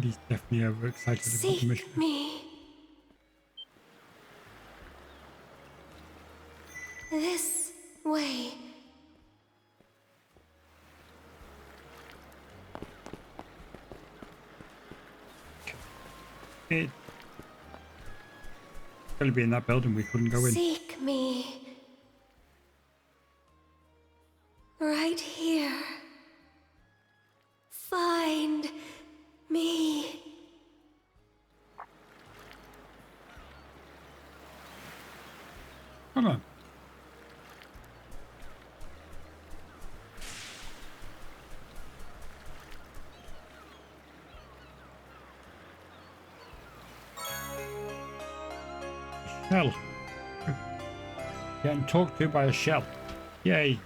He's definitely overexcited about the mission. Seek me. This way. It's going to be in that building. We couldn't go in. Seek me. Right here. Find me. Hold on. Shell. Getting talked to by a shell. Yay.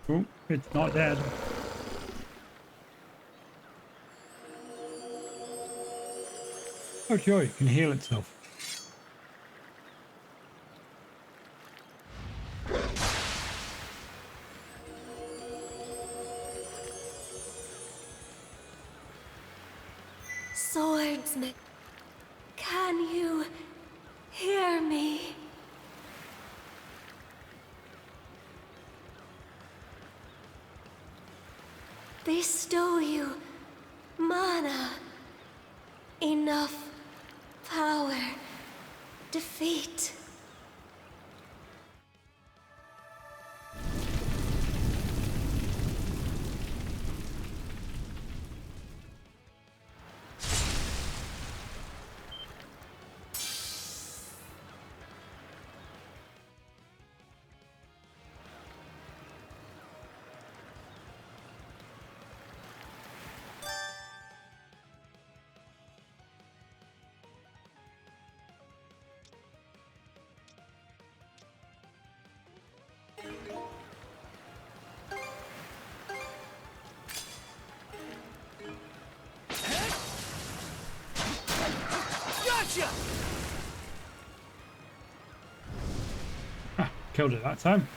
Oh, it's not dead. Oh joy, it can heal itself. Swordsman, can you hear me? Bestow you mana, enough power, defeat. Gotcha! Ah, killed it that time.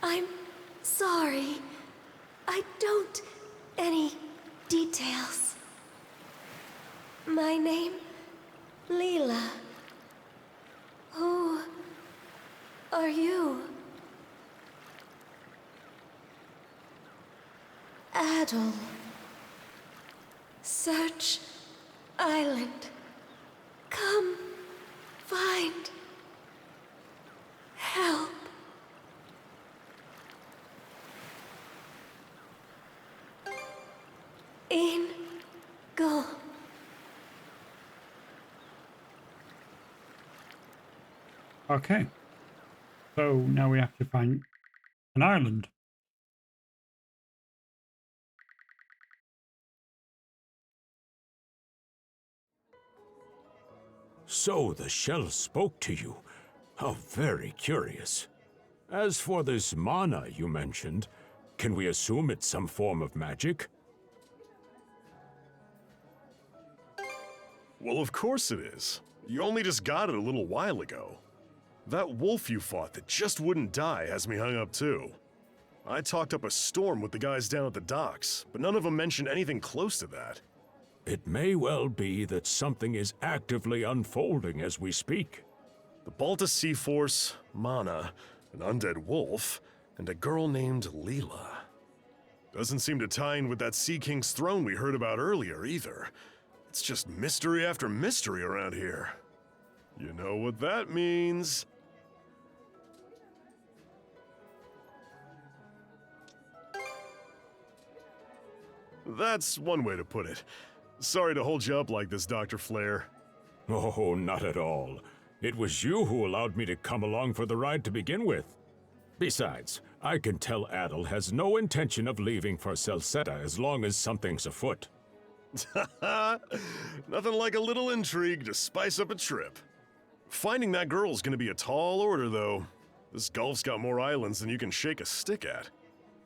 I'm sorry. I don't any details. My name, Leela. Who are you? Adol. Search Island. Come find help. In go. Okay. So now we have to find an island. So the shell spoke to you. How very curious. As for this mana you mentioned, can we assume it's some form of magic? Well, of course it is. You only just got it a little while ago. That wolf you fought that just wouldn't die has me hung up too. I talked up a storm with the guys down at the docks, but none of them mentioned anything close to that. It may well be that something is actively unfolding as we speak. The Balta Sea Force, Mana, an undead wolf, and a girl named Leela. Doesn't seem to tie in with that Sea King's throne we heard about earlier either. It's just mystery after mystery around here. You know what that means. That's one way to put it. Sorry to hold you up like this, Dr. Flare. Oh, not at all. It was you who allowed me to come along for the ride to begin with. Besides, I can tell Adol has no intention of leaving for Celceta as long as something's afoot. Nothing like a little intrigue to spice up a trip. Finding that girl's gonna be a tall order, though. This Gulf's got more islands than you can shake a stick at.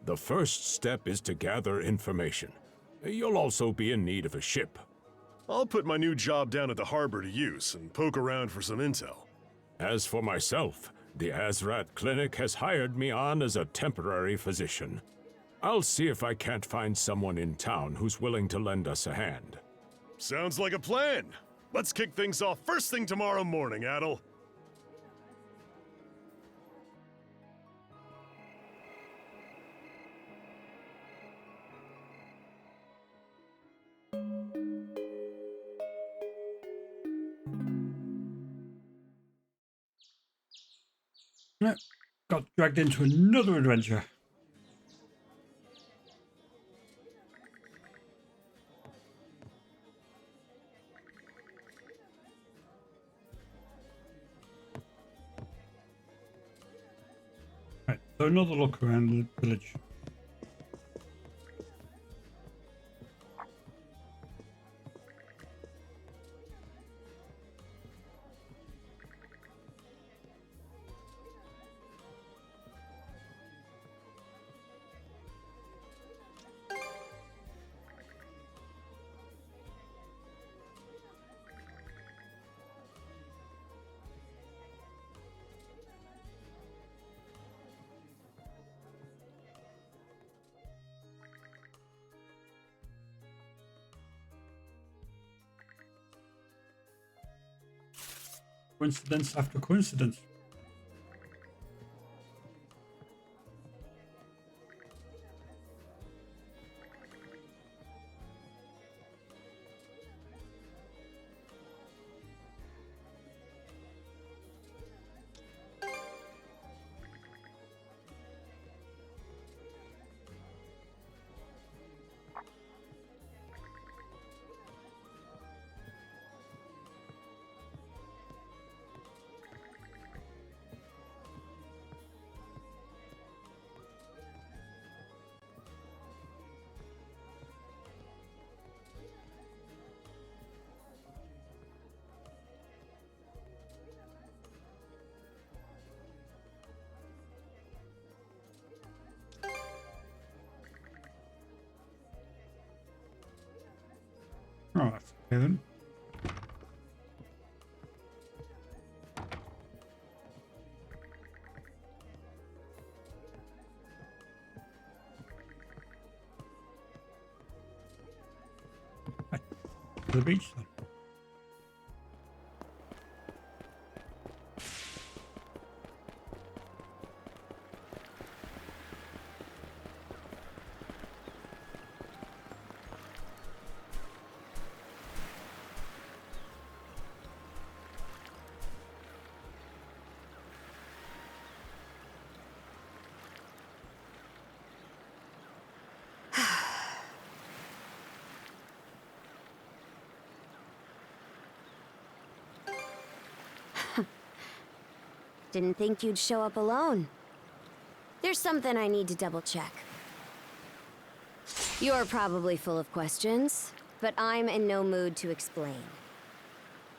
The first step is to gather information. You'll also be in need of a ship. I'll put my new job down at the harbor to use and poke around for some intel. As for myself, the Azrat Clinic has hired me on as a temporary physician. I'll see if I can't find someone in town who's willing to lend us a hand. Sounds like a plan. Let's kick things off first thing tomorrow morning, Adol. Got dragged into another adventure. Right, so another look around the village. Coincidence after coincidence. Oh, that's okay then. Right, to the beach then. Didn't think you'd show up alone. There's something I need to double check. You're probably full of questions, but I'm in no mood to explain.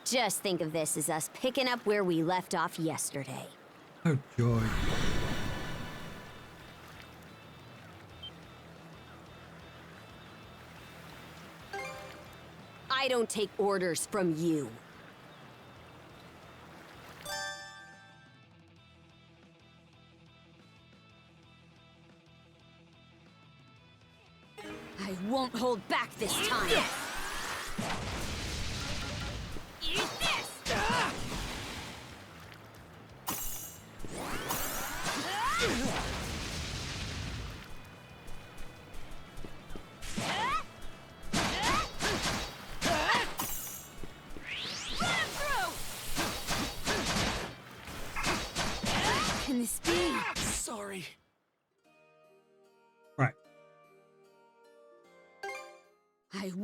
Just think of this as us picking up where we left off yesterday. Oh, joy. I don't take orders from you. I won't hold back this time. Eat this!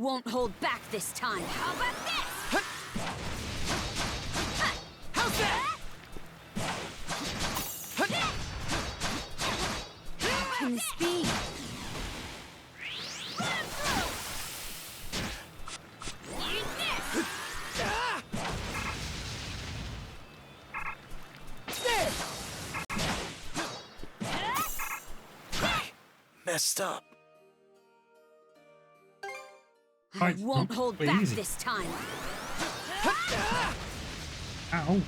won't hold back this time. How about this? How's that? Can this be? Messed up. I Right, won't not hold so back easy. this time. Ow.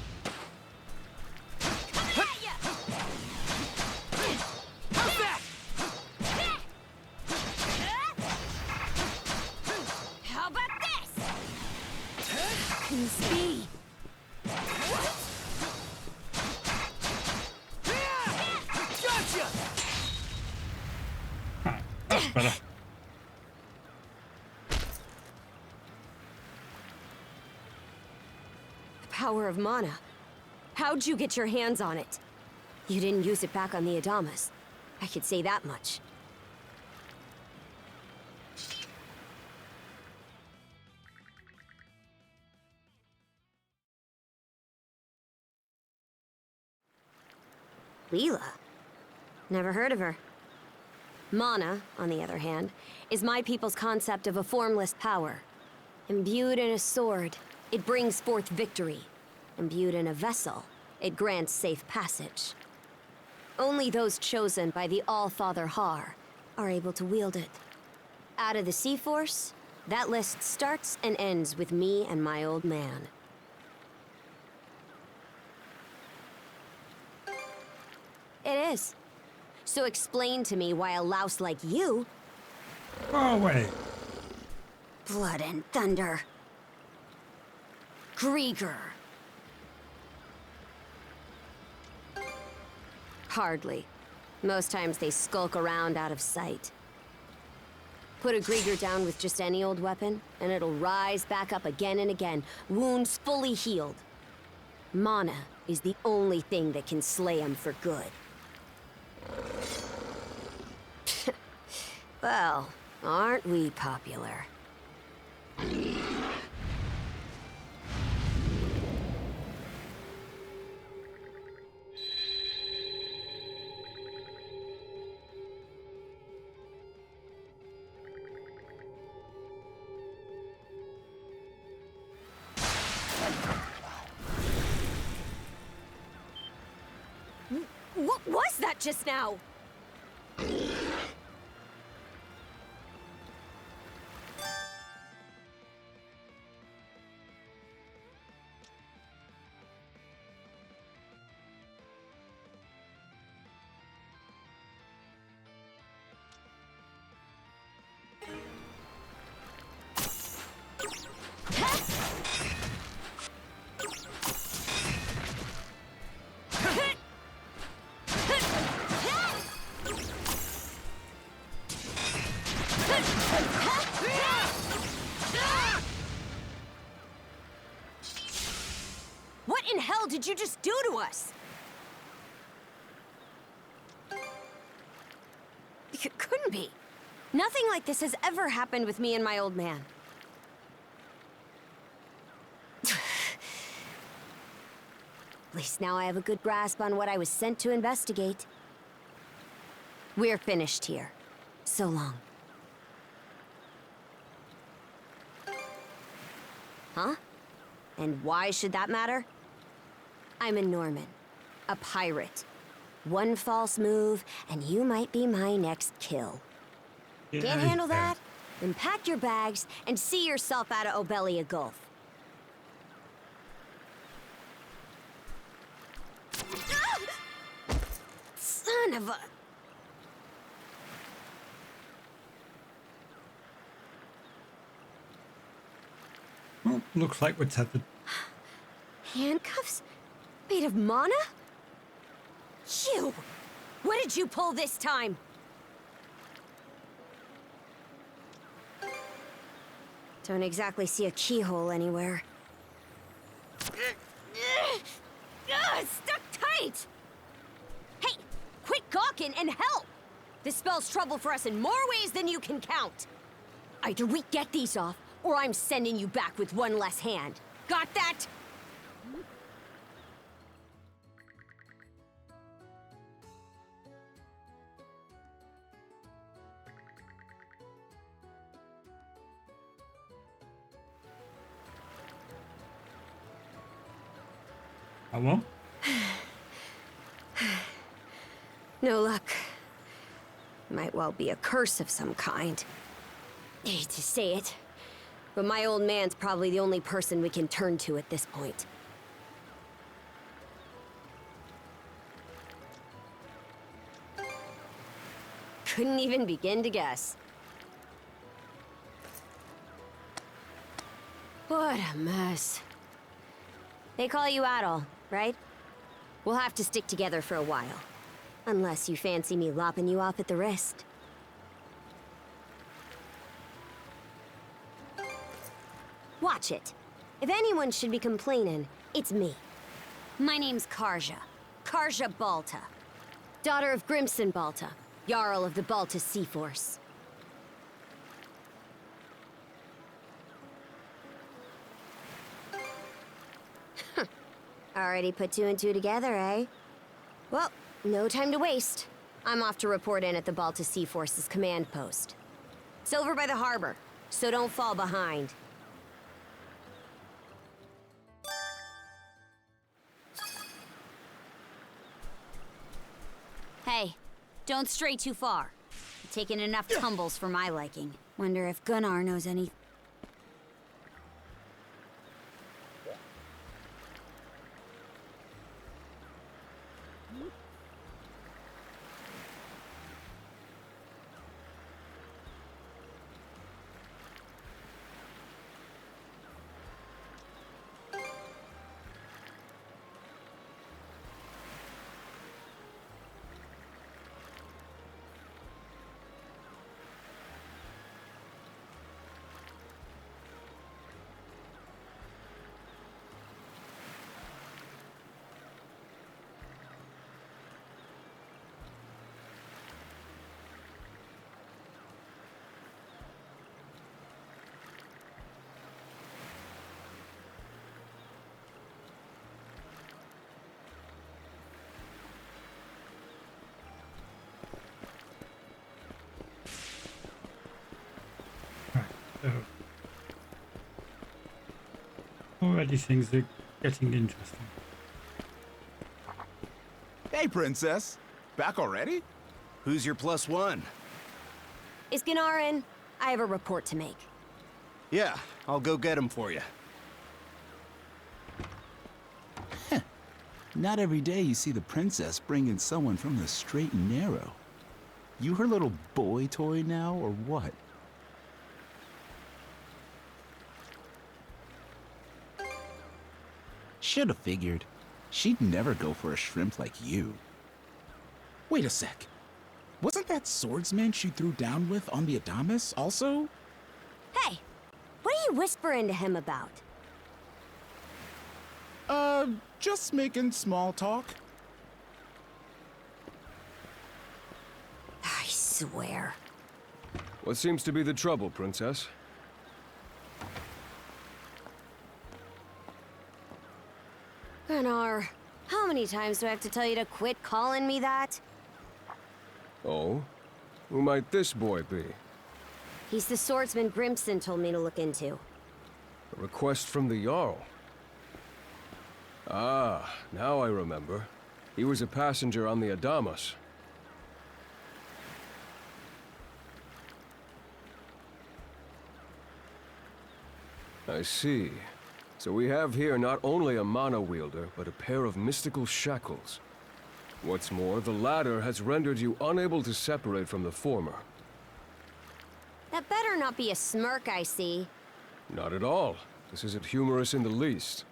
How's that? How about this? Can this be? Gotcha! Right, that's better. The power of mana. How'd you get your hands on it? You didn't use it back on the Adamas. I could say that much. Leela? Never heard of her. Mana, on the other hand, is my people's concept of a formless power. Imbued in a sword, it brings forth victory. Imbued in a vessel, it grants safe passage. Only those chosen by the All-Father Har are able to wield it. Out of the Sea Force, that list starts and ends with me and my old man. It is. So explain to me why a louse like you... Go away. Blood and thunder. Griegr. Hardly. Most times they skulk around out of sight. Put a Griegr down with just any old weapon, and it'll rise back up again and again, wounds fully healed. Mana is the only thing that can slay him for good. Well, aren't we popular? What was that just now? What in hell did you just do to us? It couldn't be. Nothing like this has ever happened with me and my old man. At least now I have a good grasp on what I was sent to investigate. We're finished here. So long. Huh? And why should that matter? I'm a Norman, a pirate. One false move, and you might be my next kill. Can't handle that? Then pack your bags and see yourself out of Obelia Gulf. Son of a... Well, looks like we're tethered. Handcuffs? Made of mana? You! What did you pull this time? Don't exactly see a keyhole anywhere. It's stuck tight! Hey, quit gawking and help! This spells trouble for us in more ways than you can count. Either we get these off, or I'm sending you back with one less hand. Got that? I will. No luck. Might well be a curse of some kind. I hate to say it, but my old man's probably the only person we can turn to at this point. Couldn't even begin to guess. What a mess. They call you Adol, right? We'll have to stick together for a while. Unless you fancy me lopping you off at the wrist. Watch it. If anyone should be complaining, it's me. My name's Karja. Karja Balta. Daughter of Grimson Balta, Jarl of the Balta Sea Force. Already put two and two together, eh? Well, no time to waste. I'm off to report in at the Balta Sea Force's command post. It's over by the harbor, so don't fall behind. Hey, don't stray too far. You've taken enough tumbles for my liking. Wonder if Gunnar knows any... So, already things are getting interesting. Hey, Princess. Back already? Who's your plus one? Is Gunnar in? I have a report to make. Yeah, I'll go get him for you. Not every day you see the princess bring in someone from the straight and narrow. You her little boy toy now, or what? Should have figured. She'd never go for a shrimp like you. Wait a sec. Wasn't that swordsman she threw down with on the Adamas also? Hey, what are you whispering to him about? Just making small talk. I swear. What seems to be the trouble, Princess? Gunnar, how many times do I have to tell you to quit calling me that? Oh? Who might this boy be? He's the swordsman Grimson told me to look into. A request from the Jarl. Ah, now I remember. He was a passenger on the Adamas. I see. So we have here not only a mana wielder, but a pair of mystical shackles. What's more, the latter has rendered you unable to separate from the former. That better not be a smirk I see. Not at all. This isn't humorous in the least.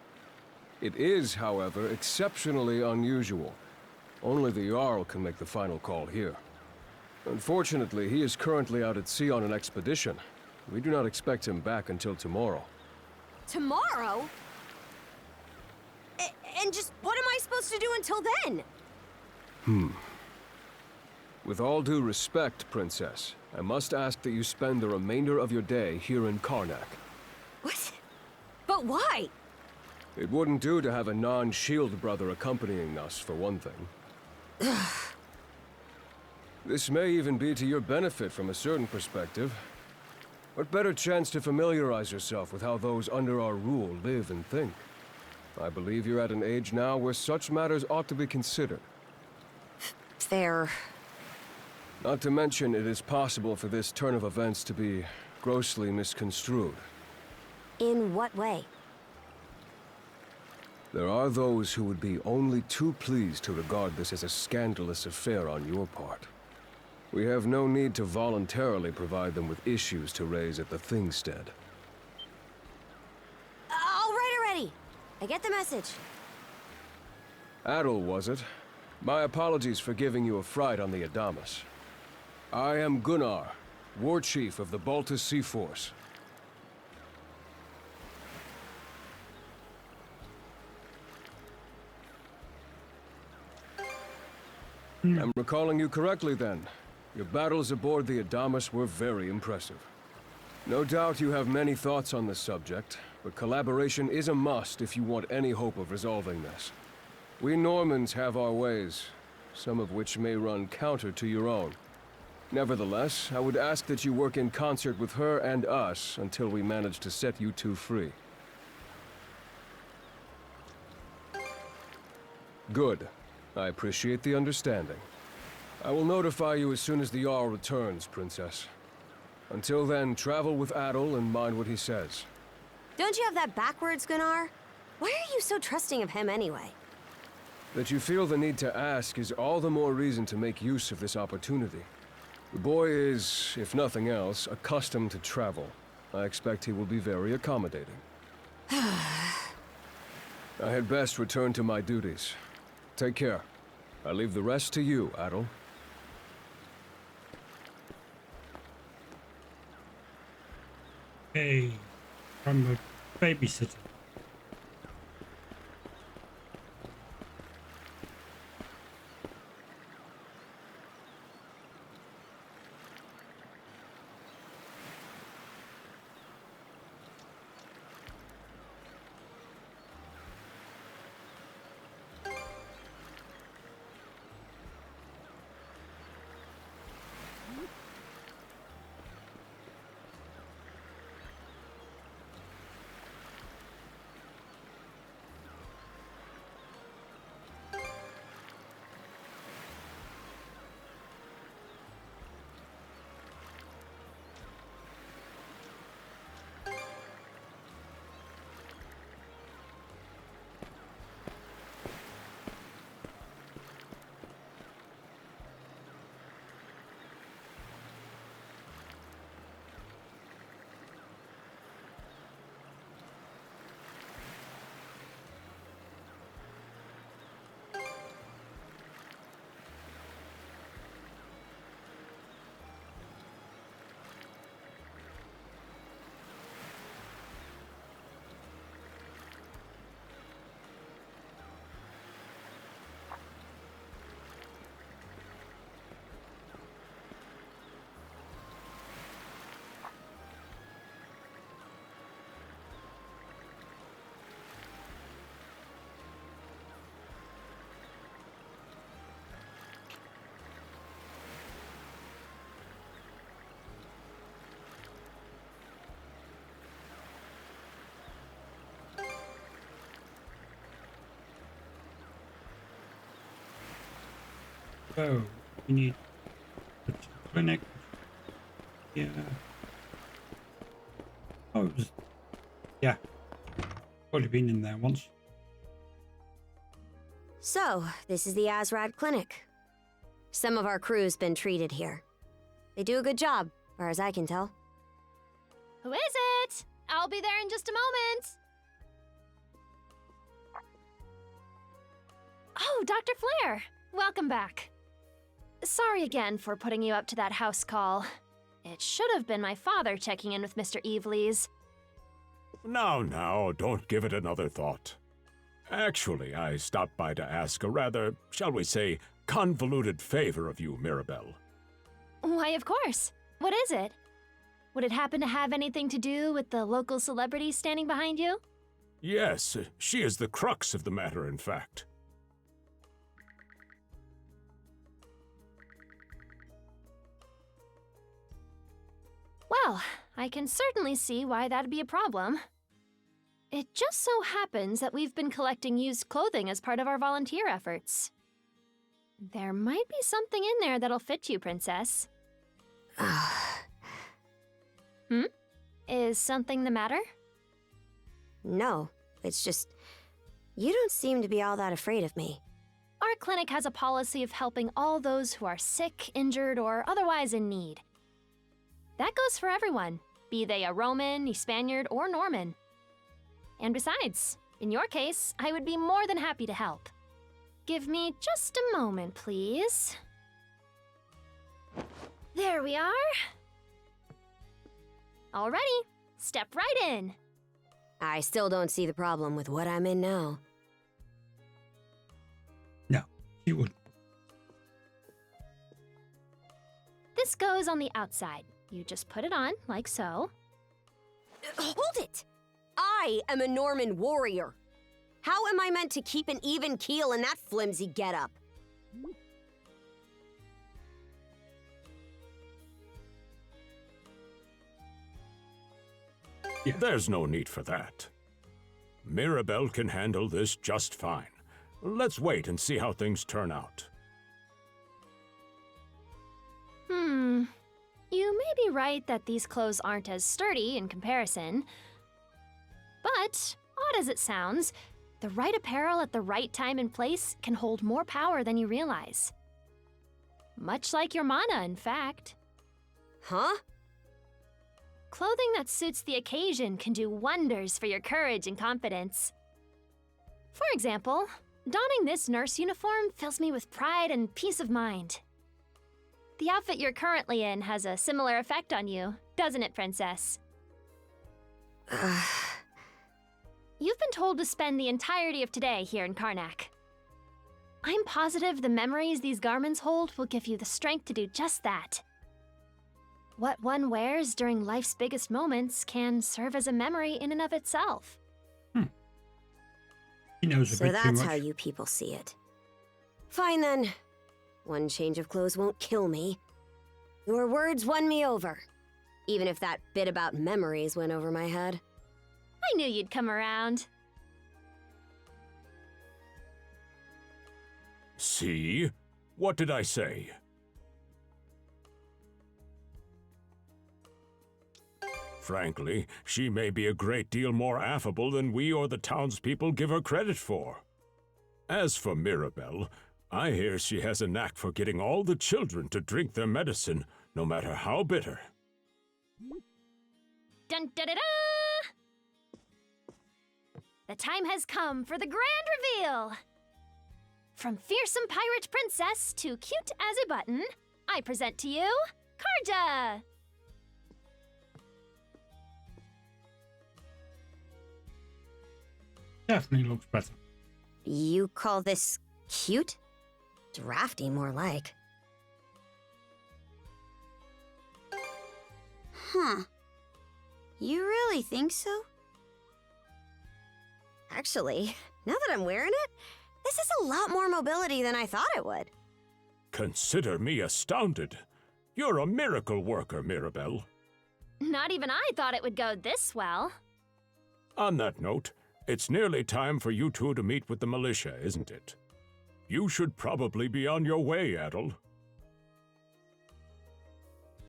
It is, however, exceptionally unusual. Only the Jarl can make the final call here. Unfortunately, he is currently out at sea on an expedition. We do not expect him back until tomorrow. Tomorrow? And just what am I supposed to do until then? With all due respect, Princess, I must ask that you spend the remainder of your day here in Karnak. What? But why? It wouldn't do to have a non-shield brother accompanying us, for one thing. This may even be to your benefit from a certain perspective. What better chance to familiarize yourself with how those under our rule live and think? I believe you're at an age now where such matters ought to be considered. Fair. Not to mention, it is possible for this turn of events to be grossly misconstrued. In what way? There are those who would be only too pleased to regard this as a scandalous affair on your part. We have no need to voluntarily provide them with issues to raise at the Thingstead. All right already! I get the message. Adol, was it? My apologies for giving you a fright on the Adamas. I am Gunnar, War Chief of the Balta Sea Force. I'm recalling you correctly then. Your battles aboard the Adamas were very impressive. No doubt you have many thoughts on this subject, but collaboration is a must if you want any hope of resolving this. We Normans have our ways, some of which may run counter to your own. Nevertheless, I would ask that you work in concert with her and us until we manage to set you two free. Good. I appreciate the understanding. I will notify you as soon as the Jarl returns, Princess. Until then, travel with Adol and mind what he says. Don't you have that backwards, Gunnar? Why are you so trusting of him anyway? That you feel the need to ask is all the more reason to make use of this opportunity. The boy is, if nothing else, accustomed to travel. I expect he will be very accommodating. I had best return to my duties. Take care. I leave the rest to you, Adol. Hey, from the babysitter. So, we need a clinic. Yeah. Oh, it was... Yeah. Already been in there once. So, this is the Azrad Clinic. Some of our crew's been treated here. They do a good job, far as I can tell. Who is it? I'll be there in just a moment. Oh, Dr. Flair. Welcome back. Sorry again for putting you up to that house call. It should have been my father checking in with Mr. Evelees. Now, don't give it another thought. Actually, I stopped by to ask a rather, shall we say, convoluted favor of you, Mirabelle. Why, of course. What is it? Would it happen to have anything to do with the local celebrity standing behind you? Yes, she is the crux of the matter, in fact. Well, I can certainly see why that'd be a problem. It just so happens that we've been collecting used clothing as part of our volunteer efforts. There might be something in there that'll fit you, Princess. Is something the matter? No, it's just... You don't seem to be all that afraid of me. Our clinic has a policy of helping all those who are sick, injured, or otherwise in need. That goes for everyone, be they a Roman, a Spaniard, or Norman. And besides, in your case, I would be more than happy to help. Give me just a moment, please. There we are. Alrighty, step right in. I still don't see the problem with what I'm in now. No, she wouldn't. This goes on the outside. You just put it on, like so. Hold it! I am a Norman warrior. How am I meant to keep an even keel in that flimsy getup? Yeah. There's no need for that. Mirabelle can handle this just fine. Let's wait and see how things turn out. You may be right that these clothes aren't as sturdy in comparison. But, odd as it sounds, the right apparel at the right time and place can hold more power than you realize. Much like your mana, in fact. Huh? Clothing that suits the occasion can do wonders for your courage and confidence. For example, donning this nurse uniform fills me with pride and peace of mind. The outfit you're currently in has a similar effect on you, doesn't it, Princess? You've been told to spend the entirety of today here in Karnak. I'm positive the memories these garments hold will give you the strength to do just that. What one wears during life's biggest moments can serve as a memory in and of itself. He knows a So bit too that's much. how you people see it. Fine then. One change of clothes won't kill me. Your words won me over. Even if that bit about memories went over my head. I knew you'd come around. See? What did I say? Frankly, she may be a great deal more affable than we or the townspeople give her credit for. As for Mirabelle, I hear she has a knack for getting all the children to drink their medicine, no matter how bitter. Dun da da da! The time has come for the grand reveal! From fearsome pirate princess to cute as a button, I present to you, Karja! Definitely looks better. You call this cute? Drafty, more like. Huh. You really think so? Actually, now that I'm wearing it, this is a lot more mobility than I thought it would. Consider me astounded. You're a miracle worker, Mirabelle. Not even I thought it would go this well. On that note, it's nearly time for you two to meet with the militia, isn't it? You should probably be on your way, Adol.